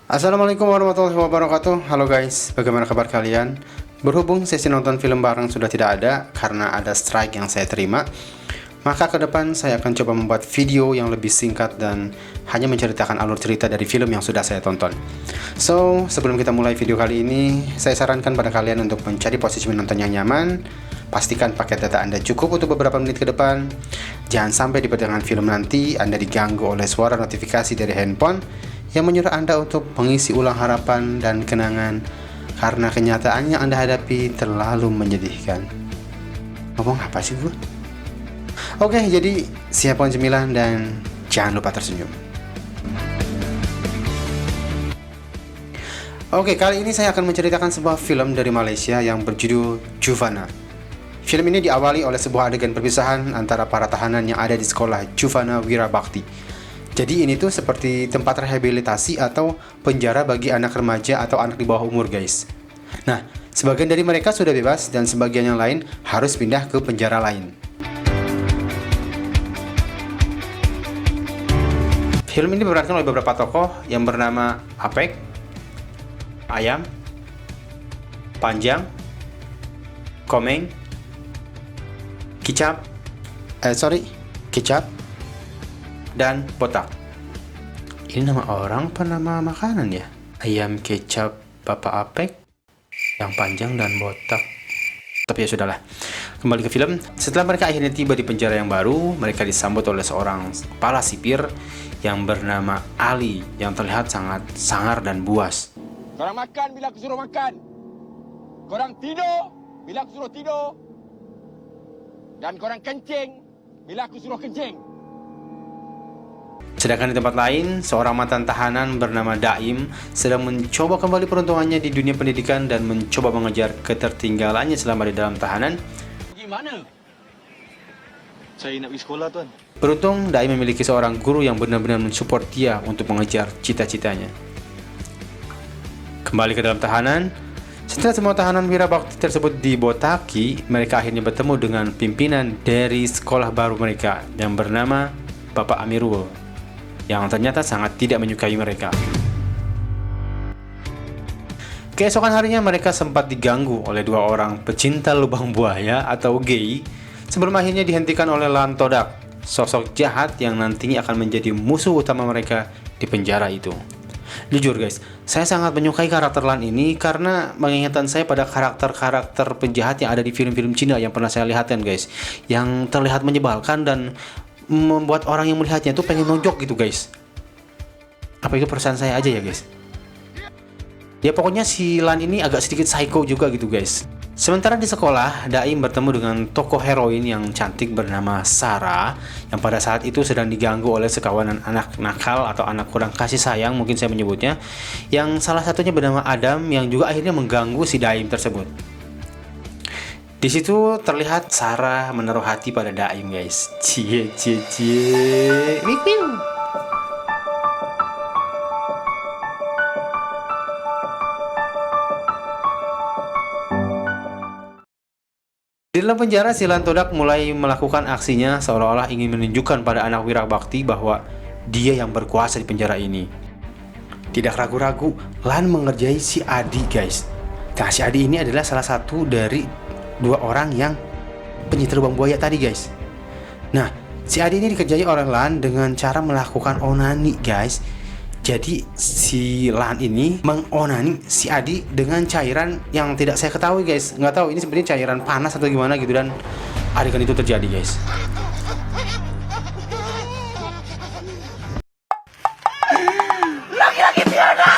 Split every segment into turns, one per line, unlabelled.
Assalamualaikum warahmatullahi wabarakatuh. Halo guys, bagaimana kabar kalian? Berhubung sesi nonton film bareng sudah tidak ada karena ada strike yang saya terima, maka ke depan saya akan coba membuat video yang lebih singkat dan hanya menceritakan alur cerita dari film yang sudah saya tonton. So, sebelum kita mulai video kali ini, saya sarankan pada kalian untuk mencari posisi menonton yang nyaman. Pastikan paket data Anda cukup untuk beberapa menit ke depan. Jangan sampai di pertengahan film nanti Anda diganggu oleh suara notifikasi dari handphone yang menyuruh Anda untuk mengisi ulang harapan dan kenangan karena kenyataan yang Anda hadapi terlalu menyedihkan. Ngomong apa sih gue? Oke, jadi siapkan cemilan dan jangan lupa tersenyum. Oke, kali ini saya akan menceritakan sebuah film dari Malaysia yang berjudul Juvana. Film ini diawali oleh sebuah adegan perpisahan antara para tahanan yang ada di sekolah Juvana Wirabakti. Jadi ini tuh seperti tempat rehabilitasi atau penjara bagi anak remaja atau anak di bawah umur, guys. Nah, sebagian dari mereka sudah bebas dan sebagian yang lain harus pindah ke penjara lain. Film ini diperankan oleh beberapa tokoh yang bernama Apek, Ayam, Panjang, Komeng, Kicap, dan Botak. Ini nama orang apa nama makanan ya? Ayam, kecap, Bapak Apek, yang panjang dan botak. Tapi ya sudahlah. Kembali ke film. Setelah mereka akhirnya tiba di penjara yang baru, mereka disambut oleh seorang kepala sipir yang bernama Ali yang terlihat sangat sangar dan buas.
Korang makan bila aku suruh makan. Korang tidur bila aku suruh tidur. Dan korang kencing bila aku suruh kencing.
Sedangkan di tempat lain, seorang mantan tahanan bernama Daim sedang mencoba kembali peruntungannya di dunia pendidikan dan mencoba mengejar ketertinggalannya selama di dalam tahanan.
Gimana?
Saya nak pergi sekolah, Tuan.
Beruntung, Daim memiliki seorang guru yang benar-benar mensupport dia untuk mengejar cita-citanya. Kembali ke dalam tahanan, setelah semua tahanan Wirabakti tersebut dibotaki, mereka akhirnya bertemu dengan pimpinan dari sekolah baru mereka yang bernama Bapak Amirul, yang ternyata sangat tidak menyukai mereka. Keesokan harinya mereka sempat diganggu oleh dua orang pecinta lubang buaya atau gay sebelum akhirnya dihentikan oleh Lan Todak, sosok jahat yang nantinya akan menjadi musuh utama mereka di penjara itu. Jujur guys, saya sangat menyukai karakter Lan ini karena mengingatkan saya pada karakter-karakter penjahat yang ada di film-film Cina yang pernah saya lihatkan guys, yang terlihat menyebalkan dan membuat orang yang melihatnya itu pengen nonjok gitu guys. Apa itu perasaan saya aja ya guys? Ya pokoknya si Lan ini agak sedikit psycho juga gitu guys. Sementara di sekolah, Daim bertemu dengan tokoh heroin yang cantik bernama Sarah, yang pada saat itu sedang diganggu oleh sekawanan anak nakal atau anak kurang kasih sayang mungkin saya menyebutnya, yang salah satunya bernama Adam yang juga akhirnya mengganggu si Daim tersebut. Di situ terlihat Sarah menaruh hati pada Daim guys. Cie. Di dalam penjara, si Lan Todak mulai melakukan aksinya seolah-olah ingin menunjukkan pada anak Wirabakti bahwa dia yang berkuasa di penjara ini. Tidak ragu-ragu, Lan mengerjai si Adi guys. Nah, si Adi ini adalah salah satu dari dua orang yang penyita lubang buaya tadi guys. Nah, si Adi ini dikerjai oleh Lan dengan cara melakukan onani guys. Jadi si Lan ini mengonani si Adi dengan cairan yang tidak saya ketahui guys. Nggak tahu ini sebenarnya cairan panas atau gimana gitu, dan adegan itu terjadi guys.
Laki-laki tiada.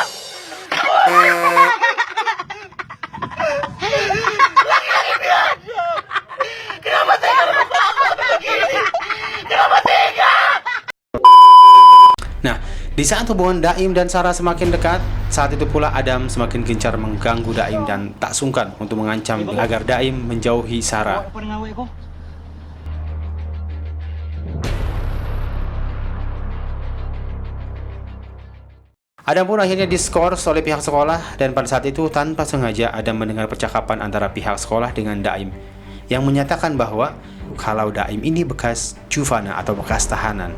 Kenapa tega begini? Kenapa tega?
Nah, di saat hubungan Daim dan Sarah semakin dekat, saat itu pula Adam semakin gencar mengganggu Daim dan tak sungkan untuk mengancam agar Daim menjauhi Sarah.
Apa dengan awak kau?
Adam pun akhirnya diskors oleh pihak sekolah, dan pada saat itu tanpa sengaja Adam mendengar percakapan antara pihak sekolah dengan Daim yang menyatakan bahwa kalau Daim ini bekas Juvana atau bekas tahanan.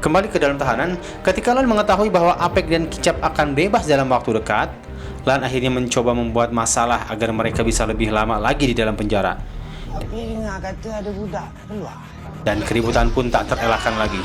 Kembali ke dalam tahanan, ketika Lan mengetahui bahwa Apek dan Kicap akan bebas dalam waktu dekat, Lan akhirnya mencoba membuat masalah agar mereka bisa lebih lama lagi di dalam penjara.
Tapi dengar kata ada budak nak keluar.
Dan keributan pun tak terelakkan lagi.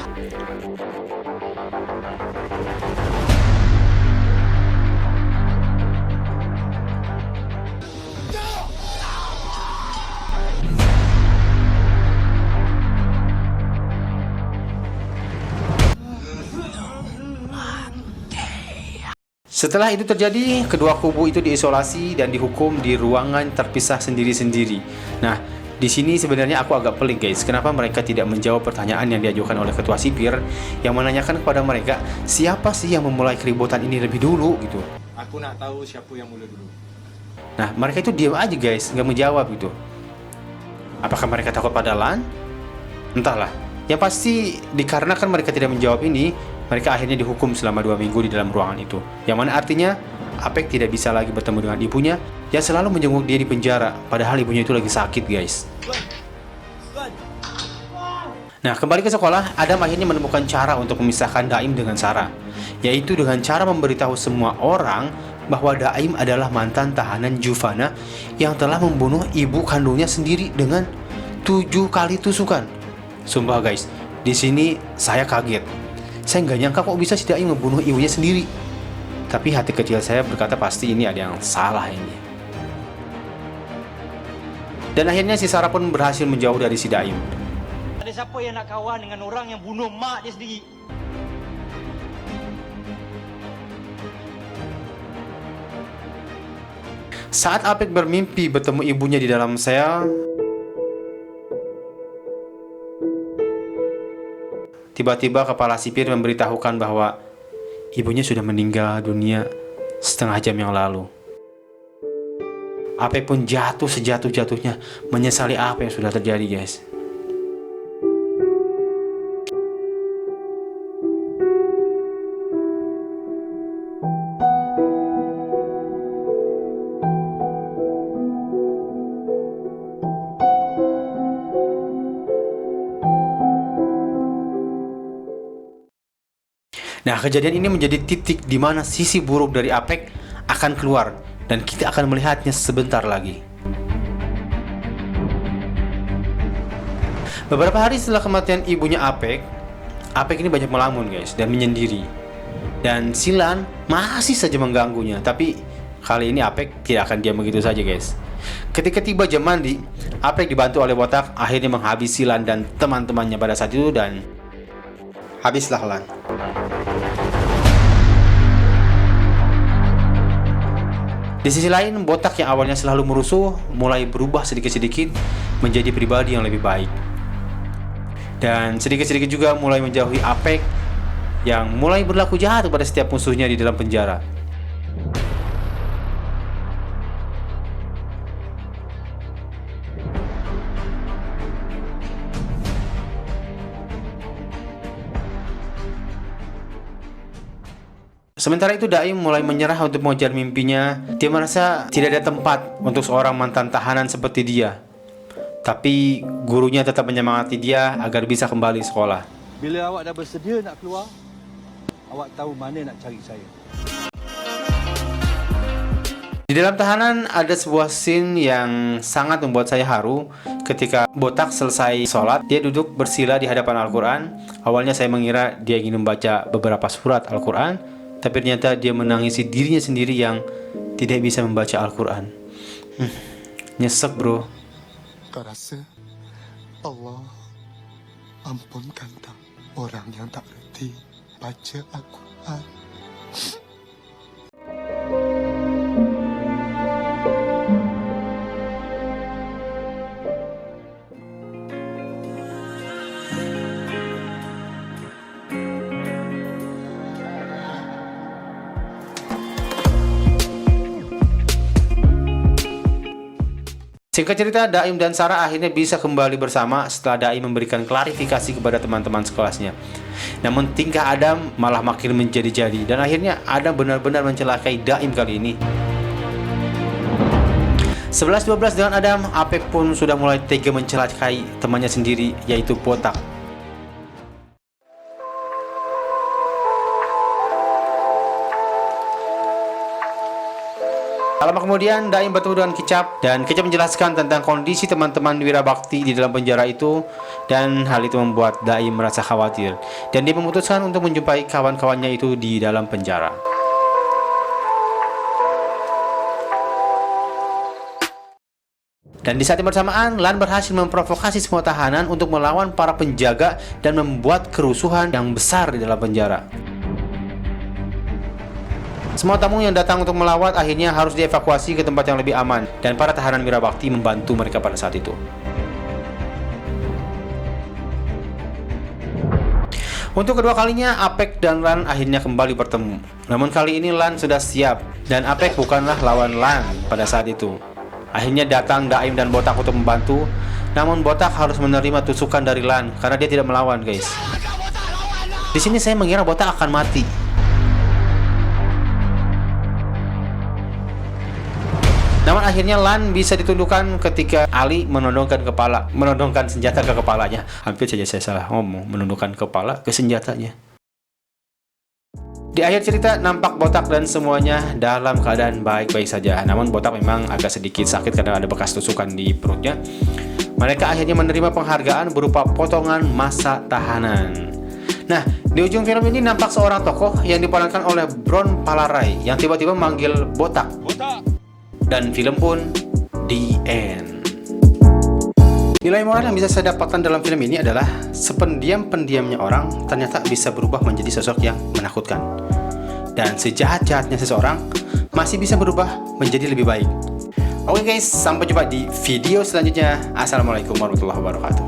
Setelah itu terjadi, kedua kubu itu diisolasi dan dihukum di ruangan terpisah sendiri-sendiri. Nah, di sini sebenarnya aku agak pelik guys, kenapa mereka tidak menjawab pertanyaan yang diajukan oleh ketua sipir yang menanyakan kepada mereka siapa sih yang memulai keributan ini lebih dulu gitu.
Aku nak tahu siapa yang mula dulu.
Nah, mereka itu diam aja guys, nggak menjawab gitu. Apakah mereka takut pada Lan? Entahlah. Yang pasti dikarenakan mereka tidak menjawab ini, mereka akhirnya dihukum selama 2 minggu di dalam ruangan itu. Yang mana artinya Apek tidak bisa lagi bertemu dengan ibunya yang selalu menjenguk dia di penjara, padahal ibunya itu lagi sakit guys. Nah, kembali ke sekolah, Adam akhirnya menemukan cara untuk memisahkan Daim dengan Sarah, yaitu dengan cara memberitahu semua orang bahwa Daim adalah mantan tahanan Juvana yang telah membunuh ibu kandungnya sendiri dengan 7 kali tusukan. Sumpah guys, di sini saya kaget. Saya nggak nyangka kok bisa si Daim membunuh ibunya sendiri. Tapi hati kecil saya berkata pasti ini ada yang salah ini. Dan akhirnya si Sarah pun berhasil menjauh dari si Daim.
Ada siapa yang nak kawan dengan orang yang bunuh mak dia sendiri?
Saat Apek bermimpi bertemu ibunya di dalam sel, tiba-tiba kepala sipir memberitahukan bahwa ibunya sudah meninggal dunia setengah jam yang lalu. Apek pun jatuh sejatuh-jatuhnya, menyesali apa yang sudah terjadi guys. Nah, kejadian ini menjadi titik di mana sisi buruk dari Apek akan keluar dan kita akan melihatnya sebentar lagi. Beberapa hari setelah kematian ibunya Apek, Apek ini banyak melamun guys dan menyendiri. Dan Silan masih saja mengganggunya, tapi kali ini Apek tidak akan diam begitu saja guys. Ketika tiba jam mandi, Apek dibantu oleh Botak akhirnya menghabisi Lan dan teman-temannya pada saat itu dan habislah Lan. Di sisi lain, Botak yang awalnya selalu merusuh mulai berubah sedikit-sedikit menjadi pribadi yang lebih baik. Dan sedikit-sedikit juga mulai menjauhi Apek yang mulai berlaku jahat pada setiap musuhnya di dalam penjara. Sementara itu Daim mulai menyerah untuk mengejar mimpinya. Dia merasa tidak ada tempat untuk seorang mantan tahanan seperti dia. Tapi gurunya tetap menyemangati dia agar bisa kembali sekolah.
Bila awak dah bersedia nak keluar, awak tahu mana nak cari saya.
Di dalam tahanan ada sebuah scene yang sangat membuat saya haru. Ketika Botak selesai sholat, dia duduk bersila di hadapan Al-Quran. Awalnya saya mengira dia ingin membaca beberapa surat Al-Quran, tapi ternyata dia menangisi dirinya sendiri yang tidak bisa membaca Al-Quran. Nyesek bro.
Kau rasa Allah ampunkan tak orang yang tak reti baca Al-Quran?
Singkat cerita, Daim dan Sarah akhirnya bisa kembali bersama setelah Daim memberikan klarifikasi kepada teman-teman sekelasnya. Namun tingkah Adam malah makin menjadi-jadi dan akhirnya Adam benar-benar mencelakai Daim kali ini. 11-12 dengan Adam, Apek pun sudah mulai tega mencelakai temannya sendiri yaitu Botak. Lama kemudian Daim bertemu dengan Kicap dan Kicap menjelaskan tentang kondisi teman-teman Wirabakti di dalam penjara itu, dan hal itu membuat Daim merasa khawatir dan dia memutuskan untuk menjumpai kawan-kawannya itu di dalam penjara. Dan di saat yang bersamaan, Lan berhasil memprovokasi semua tahanan untuk melawan para penjaga dan membuat kerusuhan yang besar di dalam penjara. Semua tamu yang datang untuk melawat akhirnya harus dievakuasi ke tempat yang lebih aman, dan para tahanan Wirabakti membantu mereka pada saat itu. Untuk kedua kalinya, Apek dan Lan akhirnya kembali bertemu. Namun kali ini Lan sudah siap, dan Apek bukanlah lawan Lan pada saat itu. Akhirnya datang Daim dan Botak untuk membantu, namun Botak harus menerima tusukan dari Lan karena dia tidak melawan, guys. Di sini saya mengira Botak akan mati. Namun akhirnya Lan bisa ditundukkan ketika Ali menodongkan senjata ke kepalanya. Hampir saja saya salah ngomong, menundukkan kepala ke senjatanya. Di akhir cerita nampak Botak dan semuanya dalam keadaan baik-baik saja. Namun Botak memang agak sedikit sakit karena ada bekas tusukan di perutnya. Mereka akhirnya menerima penghargaan berupa potongan masa tahanan. Nah, di ujung film ini nampak seorang tokoh yang diperankan oleh Bron Palarai yang tiba-tiba memanggil Botak. Dan film pun the end. Nilai moral yang bisa saya dapatkan dalam film ini adalah sependiam-pendiamnya orang ternyata bisa berubah menjadi sosok yang menakutkan. Dan sejahat-jahatnya seseorang masih bisa berubah menjadi lebih baik. Oke guys, sampai jumpa di video selanjutnya. Assalamualaikum warahmatullahi wabarakatuh.